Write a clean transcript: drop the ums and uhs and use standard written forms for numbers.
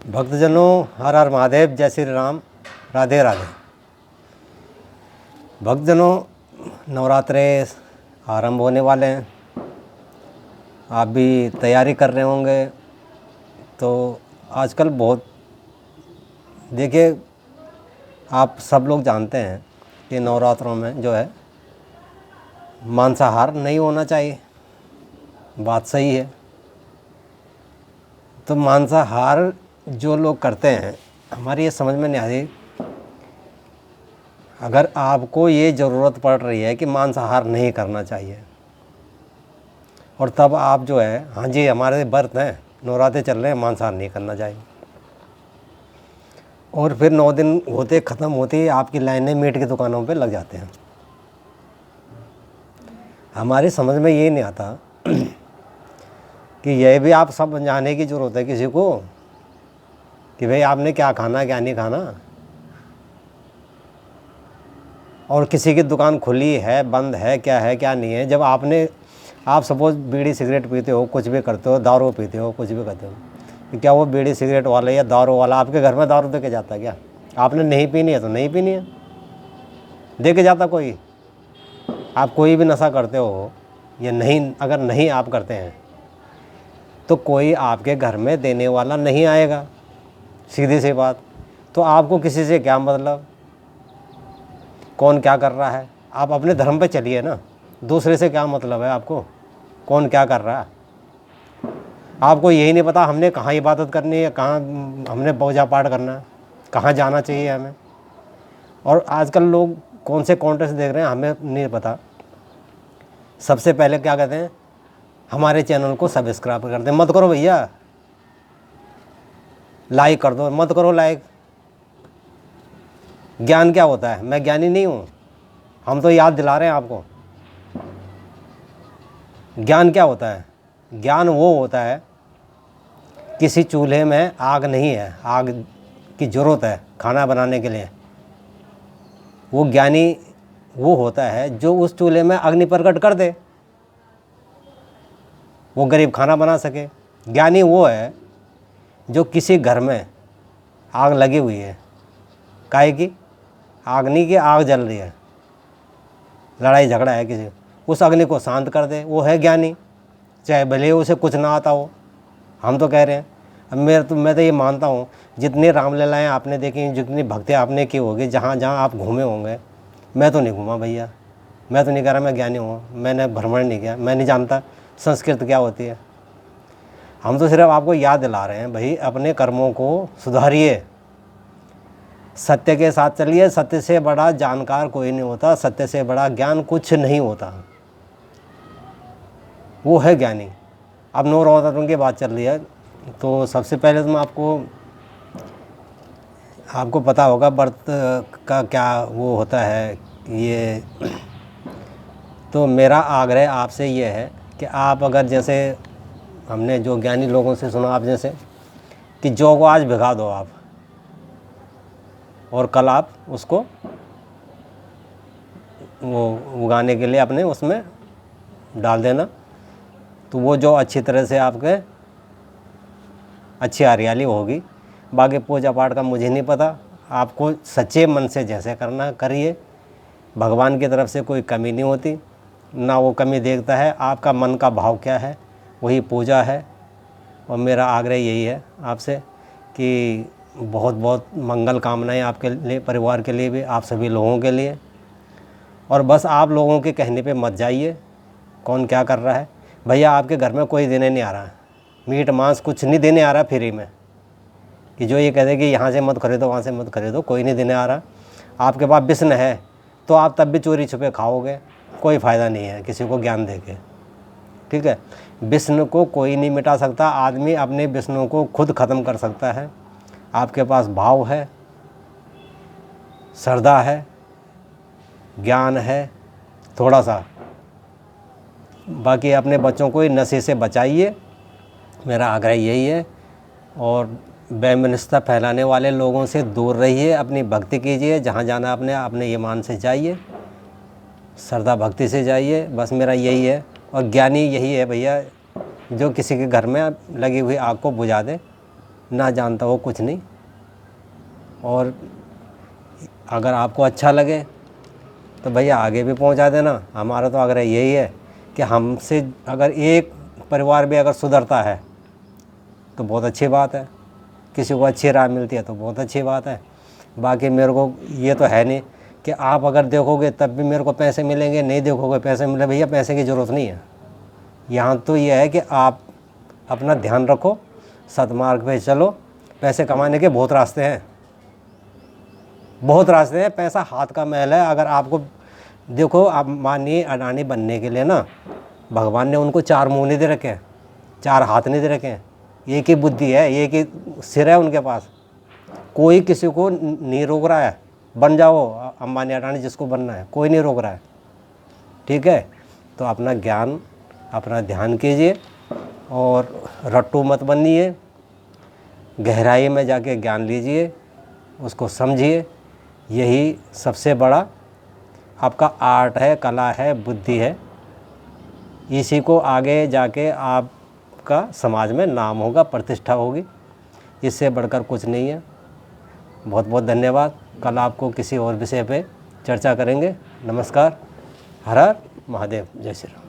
भक्तजनों, हर हर महादेव, जय श्री राम, राधे राधे। भक्तजनों, नवरात्रे आरंभ होने वाले हैं। आप भी तैयारी कर रहे होंगे। तो आजकल बहुत देखिए, आप सब लोग जानते हैं कि नवरात्रों में जो है मांसाहार नहीं होना चाहिए। बात सही है। तो मांसाहार जो लोग करते हैं, हमारी ये समझ में नहीं आती। अगर आपको ये ज़रूरत पड़ रही है कि मांसाहार नहीं करना चाहिए, और तब आप जो है, हाँ जी हमारे व्रत हैं, नवरात्रे चल रहे हैं, मांसाहार नहीं करना चाहिए, और फिर 9 दिन होते ख़त्म होते ही आपकी लाइनें मीट की दुकानों पे लग जाते हैं। हमारी समझ में ये नहीं आता कि यह भी आप सब समझाने की ज़रूरत है किसी को कि भाई आपने क्या खाना क्या नहीं खाना। और किसी की दुकान खुली है, बंद है क्या नहीं है। जब आप सपोज़ बीड़ी सिगरेट पीते हो, कुछ भी करते हो, दारू पीते हो, कुछ भी करते हो, तो क्या वो बीड़ी सिगरेट वाला या दारू वाला आपके घर में दारू दे के जाता है क्या? आपने नहीं पीनी है तो नहीं पीनी है, दे के जाता कोई? आप कोई भी नशा करते हो या नहीं, अगर नहीं आप करते हैं तो कोई आपके घर में देने वाला नहीं आएगा, सीधी सी बात। तो आपको किसी से क्या मतलब, कौन क्या कर रहा है? आप अपने धर्म पे चलिए ना, दूसरे से क्या मतलब है आपको, कौन क्या कर रहा है? आपको यही नहीं पता हमने कहाँ इबादत करनी है, कहाँ हमने पूजा पाठ करना है, कहाँ जाना चाहिए हमें। और आजकल लोग कौन से कॉन्टेस्ट देख रहे हैं हमें नहीं पता। सबसे पहले क्या कहते हैं, हमारे चैनल को सब्सक्राइब कर दें। मत करो भैया, लाइक कर दो। मत करो लाइक। ज्ञान क्या होता है? मैं ज्ञानी नहीं हूँ, हम तो याद दिला रहे हैं आपको। ज्ञान क्या होता है? ज्ञान वो होता है, किसी चूल्हे में आग नहीं है, आग की ज़रूरत है खाना बनाने के लिए। वो ज्ञानी वो होता है जो उस चूल्हे में अग्नि प्रकट कर दे, वो गरीब खाना बना सके। ज्ञानी वो है जो किसी घर में आग लगी हुई है, काहे की? आग नहीं कि आग जल रही है, लड़ाई झगड़ा है किसी, उस अग्नि को शांत कर दे, वो है ज्ञानी, चाहे भले उसे कुछ ना आता हो। हम तो कह रहे हैं, अब मैं तो ये मानता हूँ, जितनी रामलीलाएँ आपने देखी, जितनी भक्ति आपने की होगी, जहाँ जहाँ आप घूमे होंगे, मैं तो नहीं घूमा भैया। मैं तो नहीं कह रहा मैं ज्ञानी हूँ, मैंने भ्रमण नहीं किया, मैं नहीं जानता संस्कृत क्या होती है। हम तो सिर्फ आपको याद दिला रहे हैं, भाई अपने कर्मों को सुधारिए, सत्य के साथ चलिए। सत्य से बड़ा जानकार कोई नहीं होता, सत्य से बड़ा ज्ञान कुछ नहीं होता, वो है ज्ञानी। अब नवरात्रों की बात चल रही है, तो सबसे पहले तो मैं आपको पता होगा व्रत का क्या वो होता है ये। तो मेरा आग्रह आपसे ये है कि आप अगर, जैसे हमने जो ज्ञानी लोगों से सुना, आप जैसे कि जौ को आज भिगा दो आप, और कल आप उसको वो उगाने के लिए अपने उसमें डाल देना, तो वो जो अच्छी तरह से आपके अच्छी हरियाली होगी। बाकी पूजा पाठ का मुझे नहीं पता, आपको सच्चे मन से जैसे करना करिए। भगवान की तरफ से कोई कमी नहीं होती, ना वो कमी देखता है। आपका मन का भाव क्या है, वही पूजा है। और मेरा आग्रह यही है आपसे कि बहुत बहुत मंगल कामनाएं आपके लिए, परिवार के लिए भी, आप सभी लोगों के लिए। और बस आप लोगों के कहने पे मत जाइए कौन क्या कर रहा है। भैया आपके घर में कोई देने नहीं आ रहा है, मीट मांस कुछ नहीं देने आ रहा फ्री में, कि जो ये कहते कि यहाँ से मत खरीदो वहाँ से मत खरीदो, कोई नहीं देने आ रहा। आपके पास विष्ण है तो आप तब भी चोरी छुपे खाओगे, कोई फ़ायदा नहीं है किसी को ज्ञान दे के, ठीक है। विष्णु को कोई नहीं मिटा सकता, आदमी अपने विष्णु को खुद ख़त्म कर सकता है। आपके पास भाव है, श्रद्धा है, ज्ञान है थोड़ा सा। बाकी अपने बच्चों को नशे से बचाइए, मेरा आग्रह यही है। और वैमनस्यता फैलाने वाले लोगों से दूर रहिए, अपनी भक्ति कीजिए, जहाँ जाना अपने ईमान से जाइए, श्रद्धा भक्ति से जाइए, बस मेरा यही है। और ज्ञानी यही है भैया, जो किसी के घर में लगी हुई आग को बुझा दे, ना जानता हो कुछ नहीं। और अगर आपको अच्छा लगे तो भैया आगे भी पहुंचा देना। हमारा तो आग्रह यही है कि हमसे अगर एक परिवार भी अगर सुधरता है तो बहुत अच्छी बात है, किसी को अच्छी राय मिलती है तो बहुत अच्छी बात है। बाकी मेरे को ये तो है नहीं कि आप अगर देखोगे तब भी मेरे को पैसे मिलेंगे, नहीं देखोगे पैसे मिले। भैया पैसे की ज़रूरत नहीं है यहाँ। तो ये है कि आप अपना ध्यान रखो, सदमार्ग पे चलो। पैसे कमाने के बहुत रास्ते हैं, बहुत रास्ते हैं। पैसा हाथ का मैल है। अगर आपको देखो, आप मानिए अडानी बनने के लिए ना भगवान ने उनको 4 मुँह नहीं दे रखे हैं, 4 हाथ नहीं दे रखे हैं, एक ही बुद्धि है, एक ही सिर है उनके पास। कोई किसी को नहीं रोक रहा है, बन जाओ अंबानी अडानी जिसको बनना है, कोई नहीं रोक रहा है। ठीक है, तो अपना ज्ञान, अपना ध्यान कीजिए और रट्टू मत बनिए। गहराई में जाके ज्ञान लीजिए, उसको समझिए। यही सबसे बड़ा आपका आर्ट है, कला है, बुद्धि है। इसी को आगे जाके आपका समाज में नाम होगा, प्रतिष्ठा होगी। इससे बढ़कर कुछ नहीं है। बहुत बहुत धन्यवाद। कल आपको किसी और विषय पे चर्चा करेंगे। नमस्कार। हर हर महादेव। जय श्री राम।